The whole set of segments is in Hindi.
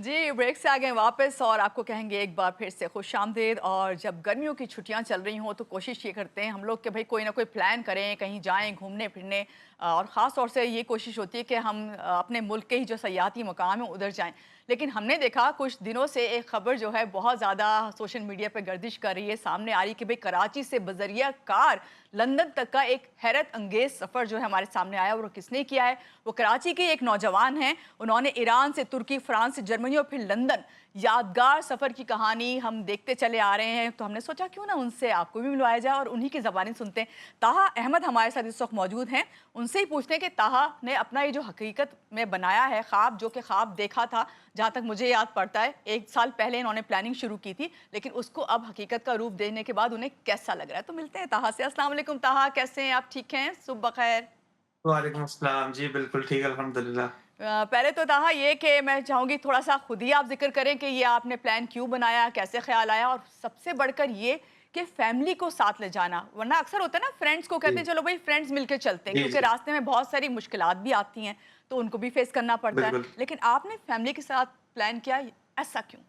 जी, ब्रेक से आ गए वापस और आपको कहेंगे एक बार फिर से खुशामदीद। और जब गर्मियों की छुट्टियां चल रही हों तो कोशिश ये करते हैं हम लोग कि भाई कोई ना कोई प्लान करें, कहीं जाएं घूमने फिरने। और ख़ास तौर से ये कोशिश होती है कि हम अपने मुल्क के ही जो सयाहती मकाम है उधर जाएं। लेकिन हमने देखा कुछ दिनों से एक खबर जो है बहुत ज़्यादा सोशल मीडिया पर गर्दिश कर रही है, सामने आ रही कि भाई कराची से बजरिया कार लंदन तक का एक हैरत अंगेज सफ़र जो है हमारे सामने आया। और वो किसने किया है? वो कराची के एक नौजवान हैं। उन्होंने ईरान से तुर्की, फ्रांस से जर्मनी और फिर लंदन यादगार सफ़र की कहानी हम देखते चले आ रहे हैं। तो हमने सोचा क्यों ना उनसे आपको भी मिलवाया जाए और उन्हीं की ज़बानी सुनते हैं। ताहा अहमद हमारे साथ इस वक्त मौजूद हैं। उनसे ही पूछते हैं कि ताहा ने अपना ये जो हकीकत में बनाया है ख्वाब, जो कि ख्वाब देखा था, जहाँ तक मुझे याद पड़ता है 1 साल पहले इन्होंने प्लानिंग शुरू की थी, लेकिन उसको अब हकीकत का रूप देने के बाद उन्हें कैसा लग रहा है। तो मिलते हैं ताहा से। अस्सलाम वालेकुम ताहा, कैसे हैं आप? ठीक हैं? सुबह खैर। वालेकुम अस्सलाम। जी, बिल्कुल ठीक, अल्हम्दुलिल्लाह। पहले तो ताहा ये कि मैं चाहूँगी थोड़ा-सा खुद ही आप ज़िक्र करें कि ये आपने प्लान क्यों बनाया, कैसे ख़्याल आया? और सबसे बढ़कर ये कि फैमिली को साथ ले जाना, वरना अक्सर होता है ना फ्रेंड्स को कहते जी, हैं चलो भई फ्रेंड्स मिलके चलते हैं, जी, क्योंकि जी, रास्ते में बहुत सारी मुश्किलात भी आती हैं, तो उनको भी फेस करना पड़ता है। बिल्कुल। लेकिन आपने फैमिली के साथ प्लान किया, ऐसा क्यों?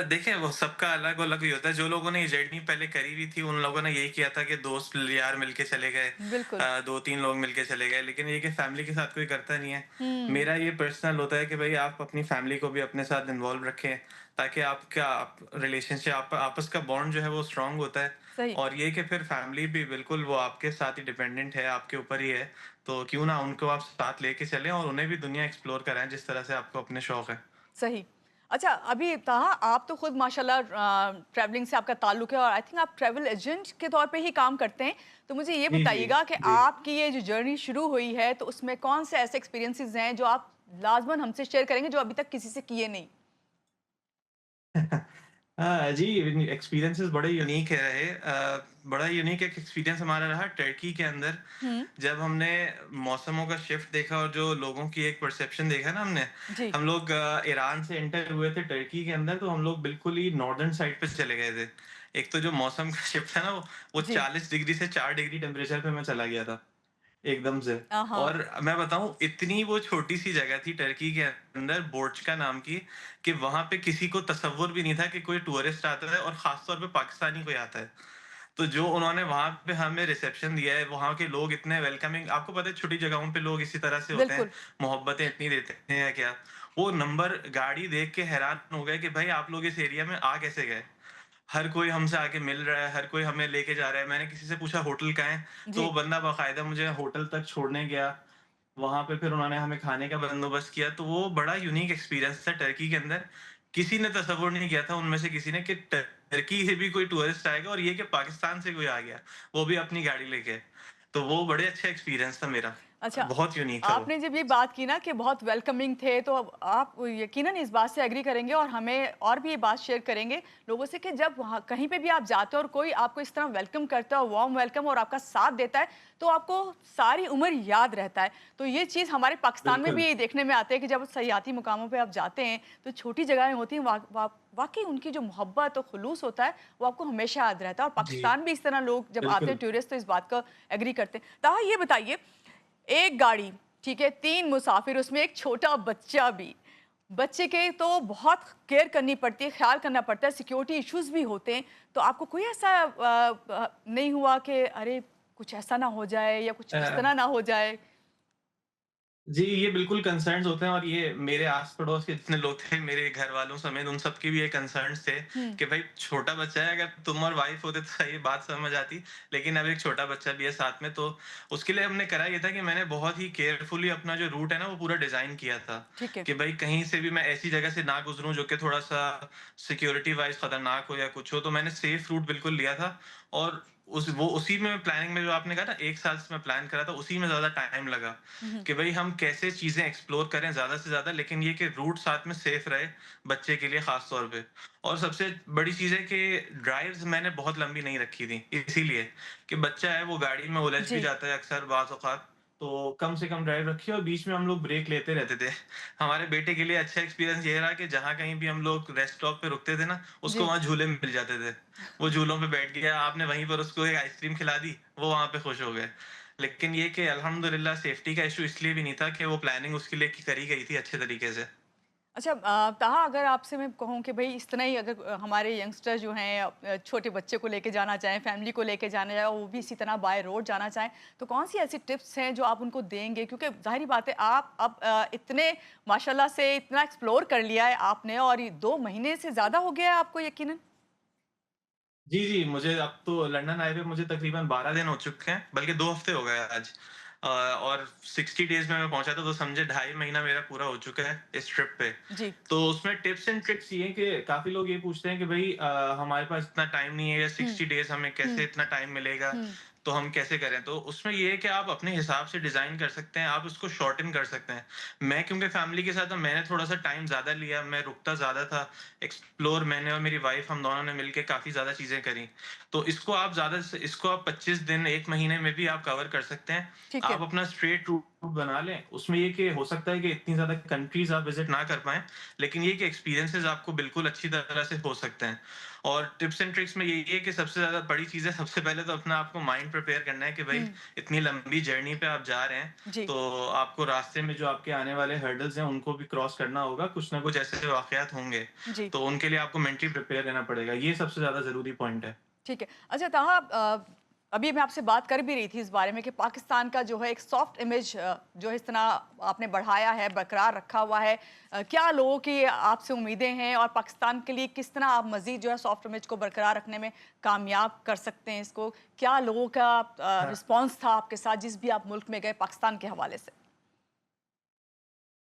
देखिए वो सबका अलग-अलग ही होता है। जो लोगों ने ये जर्नी पहले करी हुई थी, उन लोगों ने यही किया था कि दोस्त यार मिलके चले गए। बिल्कुल। 2-3 लोग मिलके चले गए, लेकिन ये कि फैमिली के साथ कोई करता नहीं है। हुँ, मेरा ये पर्सनल होता है कि भई आप अपनी फैमिली को भी अपने साथ इन्वॉल्व रखें, ताकि आपका आप रिलेशनशिप आप आपस का बॉन्ड जो है वो स्ट्रॉन्ग होता है। सही। और ये कि फिर फैमिली भी बिल्कुल वो आपके साथ ही डिपेंडेंट है, आपके ऊपर ही है। तो क्यों ना उनको आप साथ लेके चलें और उन्हें भी दुनिया एक्सप्लोर कराएँ जिस तरह से आपको अपने शौक है। सही। अच्छा, अभी ताहा आप तो खुद माशाल्लाह ट्रैवलिंग से आपका ताल्लुक है और आई थिंक आप ट्रैवल एजेंट के तौर पे ही काम करते हैं। तो मुझे ये जी, जी, बताइएगा कि जी। आपकी ये जो जर्नी शुरू हुई है, तो उसमें कौन से ऐसे एक्सपीरियंसेस हैं जो आप लाज़िमन हमसे शेयर करेंगे, जो अभी तक किसी से किए नहीं? जी, एक्सपीरियंसेस बड़े यूनिक है रहे। बड़ा यूनिक एक एक्सपीरियंस हमारा रहा टर्की के अंदर, हुँ, जब हमने मौसमों का शिफ्ट देखा और जो लोगों की एक परसेप्शन देखा ना हमने। जी, हम लोग ईरान से एंटर हुए थे टर्की के अंदर, तो हम लोग बिल्कुल ही नॉर्दर्न साइड पे चले गए थे। एक तो जो मौसम का शिफ्ट था ना, वो जी। 40 डिग्री से 4 डिग्री टेम्परेचर पे मैं चला गया था। एकदम से। हाँ, और मैं बताऊँ, इतनी वो छोटी-सी जगह थी टर्की के अंदर बोर्चका नाम की, कि वहाँ पे किसी को तसव्वुर भी नहीं था कि कोई टूरिस्ट आता है और ख़ास तौर पे पाकिस्तानी कोई आता है। तो जो उन्होंने वहाँ पे हमें रिसेप्शन दिया है, वहाँ के लोग इतने वेलकमिंग, आपको पता है छोटी जगहों पे लोग इसी तरह से होते हैं, बिल्कुल। मोहब्बतें इतनी देते हैं क्या। वो नंबर गाड़ी देख के हैरान हो गए कि भाई आप लोग इस एरिया में आ कैसे गए? हर कोई हमसे आके मिल रहा है, हर कोई हमें लेके जा रहा है। मैंने किसी से पूछा होटल कहाँ है? तो वो जी, बंदा बाकायदा मुझे होटल तक छोड़ने गया। वहाँ पे फिर उन्होंने हमें खाने का बंदोबस्त किया। तो वो बड़ा यूनिक एक्सपीरियंस था टर्की के अंदर। किसी ने तसव्वुर नहीं किया था उनमें से किसी ने कि टर्की से भी कोई टूरिस्ट आएगा, और ये कि पाकिस्तान से कोई आ गया, वो भी अपनी गाड़ी लेके। तो वो बड़े अच्छा एक्सपीरियंस था मेरा। अच्छा, बहुत यूनिक था वो। आपने जब ये बात की ना कि बहुत वेलकमिंग थे, तो अब आप यकीनन इस बात से एग्री करेंगे और हमें और भी ये बात शेयर करेंगे लोगों से कि जब वहाँ कहीं पे भी आप जाते हो और कोई आपको इस तरह वेलकम करता है, वार्म वेलकम, और आपका साथ देता है, तो आपको सारी उम्र याद रहता है। तो ये चीज़ हमारे पाकिस्तान में बिल्कुल, भी देखने में आती है कि जब सयाहती मुकामों पे आप जाते हैं, तो छोटी जगहें होती हैं, वाक़ई उनकी जो मोहब्बत और खुलूस होता है, वो आपको हमेशा याद रहता है। और जी, पाकिस्तान भी इस तरह लोग जब आते हैं बिल्कुल। टूरिस्ट, तो इस बात का एग्री करते हैं। ताहा ये बताइए, एक गाड़ी, ठीक है, 3 मुसाफिर, उसमें एक छोटा बच्चा भी। बच्चे के तो बहुत केयर करनी पड़ती है, ख़्याल करना पड़ता है, सिक्योरिटी इश्यूज़ भी होते हैं। तो आपको कोई ऐसा नहीं हुआ कि अरे! कुछ ऐसा ना हो जाए या कुछ अ इस तरह ना हो जाए? जी, ये बिल्कुल कंसर्न्स होते हैं, और ये मेरे आस-पड़ोस के जितने लोग थे, मेरे घरवालों समेत उन सबके भी ये कंसर्न्स थे हुँ, कि भाई छोटा बच्चा है, अगर तुम और वाइफ़ होते तो ये बात समझ आती, लेकिन अब एक छोटा बच्चा भी है साथ में। तो उसके लिए हमने करा ये था कि मैंने बहुत ही केयरफुली अपना जो रूट है ना, वो पूरा डिज़ाइन किया था ठीक है। कि भाई कहीं से भी मैं ऐसी जगह से ना गुज़रूँ जो कि थोड़ा-सा सिक्योरिटी वाइज़ खतरनाक हो या कुछ हो। तो मैंने सेफ रूट बिल्कुल लिया था। और उसी में प्लानिंग में जो आपने कहा ना 1 साल से मैं प्लान कर रहा था, उसी में ज़्यादा टाइम लगा हुँ, हुँ। कि भई हम कैसे चीज़ें एक्सप्लोर करें ज़्यादा से ज़्यादा, लेकिन ये कि रूट साथ में सेफ रहे, बच्चे के लिए ख़ास तौर पे। और सबसे बड़ी चीज़ है कि ड्राइव्स मैंने बहुत लंबी नहीं रखी थी, इसीलिए कि बच्चा है वो गाड़ी में उलझ भी जी, जाता है अक्सर बाज़ औक़ात, तो कम से कम ड्राइव रखी, और बीच में हम लोग ब्रेक लेते रहते थे। हमारे बेटे के लिए अच्छा एक्सपीरियंस ये रहा कि जहाँ कहीं भी हम लोग रेस्ट स्टॉप पे रुकते थे ना, उसको जी। वहाँ झूले मिल जाते थे। वो झूलों पे बैठ गया, आपने वहीं पर उसको एक आइसक्रीम खिला दी, वो वहाँ पे खुश हो गए। लेकिन ये कि अल्हम्दुलिल्लाह सेफ्टी का इश्यू इसलिए भी नहीं था कि वो प्लानिंग उसके लिए करी गई थी अच्छे तरीके से। अच्छा ताहा अगर आपसे मैं कहूँ कि भई इस तरह ही अगर हमारे यंगस्टर जो हैं छोटे बच्चे को लेके जाना चाहें, फैमिली को लेके जाना चाहें, वो भी इसी तरह बाय रोड जाना चाहें, तो कौन-सी ऐसी टिप्स हैं जो आप उनको देंगे? क्योंकि ज़ाहिर-सी बात है आप अब इतने माशाल्लाह से इतना एक्सप्लोर कर लिया है आपने और ये 2 महीने से ज़्यादा हो गया है आपको यकीनन? जी, जी, मुझे अब तो लंदन आए हुए मुझे तकरीबन 12 दिन हो चुके हैं, बल्कि 2 हफ्ते हो गए आज। और 60 डेज़ में मैं पहुँचा था, तो समझे ढाई महीना मेरा पूरा हो चुका है इस ट्रिप पे। जी। तो उसमें टिप्स एंड ट्रिक्स ये हैं कि काफ़ी लोग ये पूछते हैं कि भई हमारे पास इतना टाइम नहीं है या हुँ, 60 डेज़ हमें कैसे हुँ, इतना टाइम मिलेगा, हुँ। तो हम कैसे करें? तो उसमें ये है कि आप अपने हिसाब से डिज़ाइन कर सकते हैं, आप उसको शॉर्टन कर सकते हैं। मैं क्योंकि फैमिली के साथ था, मैंने थोड़ा-सा टाइम ज़्यादा लिया, मैं रुकता ज़्यादा था, एक्सप्लोर मैंने और मेरी वाइफ़ हम दोनों ने मिलके काफ़ी ज़्यादा चीज़ें करी। तो इसको आप 25 दिन 1 महीने में भी आप कवर कर सकते हैं। ठीक है। आप अपना स्ट्रेट रूट बना लें। उसमें ये कि हो सकता है कि इतनी ज़्यादा कंट्रीज़ आप विज़िट ना कर पाएँ, लेकिन ये कि एक्सपीरियंसेस आपको बिल्कुल अच्छी तरह से हो सकते हैं। और टिप्स एंड ट्रिक्स में यही है कि सबसे ज़्यादा बड़ी चीज़ है, सबसे पहले तो अपना आपको माइंड प्रिपेयर करना है कि भई हुँ, इतनी लंबी जर्नी पे आप जा रहे हैं, जी, तो आपको रास्ते में जो आपके आने वाले हर्डल्स हैं, उनको भी क्रॉस करना होगा। कुछ ना कुछ ऐसे वाक़यात होंगे, जी। तो उनके लिए आपको मेंटली प्रिपेयर रहना पड़ेगा। ये सबसे ज़्यादा ज़रूरी पॉइंट है। ठीक है। अच्छा ताहा अभी मैं आपसे बात कर भी रही थी इस बारे में कि पाकिस्तान का जो है एक सॉफ्ट इमेज जो है इस तरह आपने बढ़ाया है, बरकरार रखा हुआ है। क्या लोगों की आपसे उम्मीदें हैं और पाकिस्तान के लिए किस तरह आप मज़ीद जो है सॉफ्ट इमेज को बरकरार रखने में कामयाब कर सकते हैं इसको? क्या लोगों का हाँ। रिस्पॉन्स था आपके साथ जिस भी आप मुल्क में गए पाकिस्तान के हवाले से?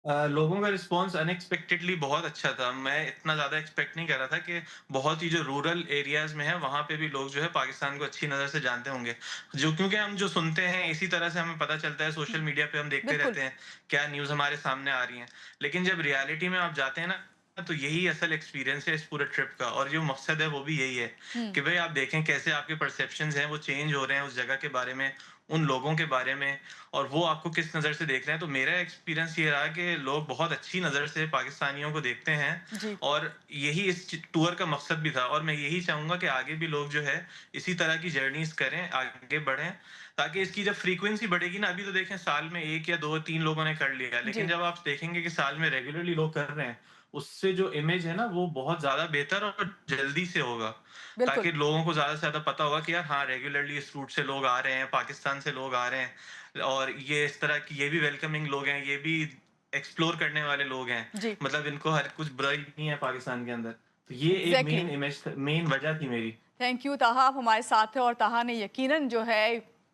लोगों का रिस्पॉन्स अनएक्सपेक्टेडली बहुत अच्छा था। मैं इतना ज़्यादा एक्सपेक्ट नहीं कर रहा था कि बहुत ही जो रूरल एरियाज़ में है, वहाँ पे भी लोग जो है पाकिस्तान को अच्छी नज़र से जानते होंगे। जो क्योंकि हम जो सुनते हैं, इसी तरह से हमें पता चलता है, हुँ, सोशल मीडिया पे हम देखते बिल्कुल, रहते हैं, क्या न्यूज़ हमारे सामने आ रही हैं। लेकिन जब रियलिटी में आप जाते हैं ना, तो यही असल एक्सपीरियंस है इस पूरे ट्रिप का, और जो मकसद है वो भी यही है हुँ, कि भई आप देखें कैसे आपके परसेप्शंस हैं, वो चेंज हो रहे हैं उस जगह के बारे में, उन लोगों के बारे में, और वो आपको किस नज़र से देख रहे हैं। तो मेरा एक्सपीरियंस ये रहा कि लोग बहुत अच्छी नज़र से पाकिस्तानियों को देखते हैं, जी, और यही इस टूर का मकसद भी था, और मैं यही चाहूँगा कि आगे भी लोग जो है इसी तरह की जर्नीज़ करें, आगे बढ़ें, ताकि इसकी जब फ्रीक्वेंसी बढ़ेगी ना, अभी तो देखें साल में 1 या 2-3 लोगों ने कर लिया, लेकिन जी, जब आप देखेंगे कि साल में रेगुलरली लोग कर रहे हैं, उससे जो इमेज है ना, वो बहुत ज़्यादा बेहतर और जल्दी से होगा। बिल्कुल। ताकि लोगों को ज़्यादा से ज़्यादा पता होगा कि यार हाँ, रेगुलरली इस रूट से लोग आ रहे हैं, पाकिस्तान से लोग आ रहे हैं, और ये इस तरह की ये भी वेलकमिंग लोग हैं, ये भी एक्सप्लोर करने वाले लोग हैं। जी, मतलब इनको हर कुछ बुराई नहीं है पाकिस्तान के अंदर। तो ये एक एग्ज़ैक्टली। मेन वजह थी मेरी। थैंक यू ताहा आप हमारे साथ थे और ताहा ने यकीनन जो है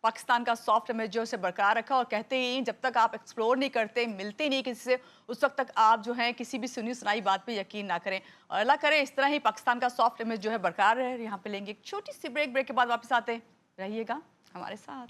पाकिस्तान का सॉफ्ट इमेज जो है उसे बरकरार रखा और कहते ही जब तक आप एक्सप्लोर नहीं करते मिलते नहीं किसी से उस वक्त तक आप जो है किसी भी सुनी सुनाई बात पे यकीन ना करें और अल्लाह करे इस तरह ही पाकिस्तान का सॉफ्ट इमेज जो है बरकरार रहे। यहाँ पे लेंगे एक छोटी सी ब्रेक, ब्रेक के बाद वापस आते हैं। रहिएगा हमारे साथ।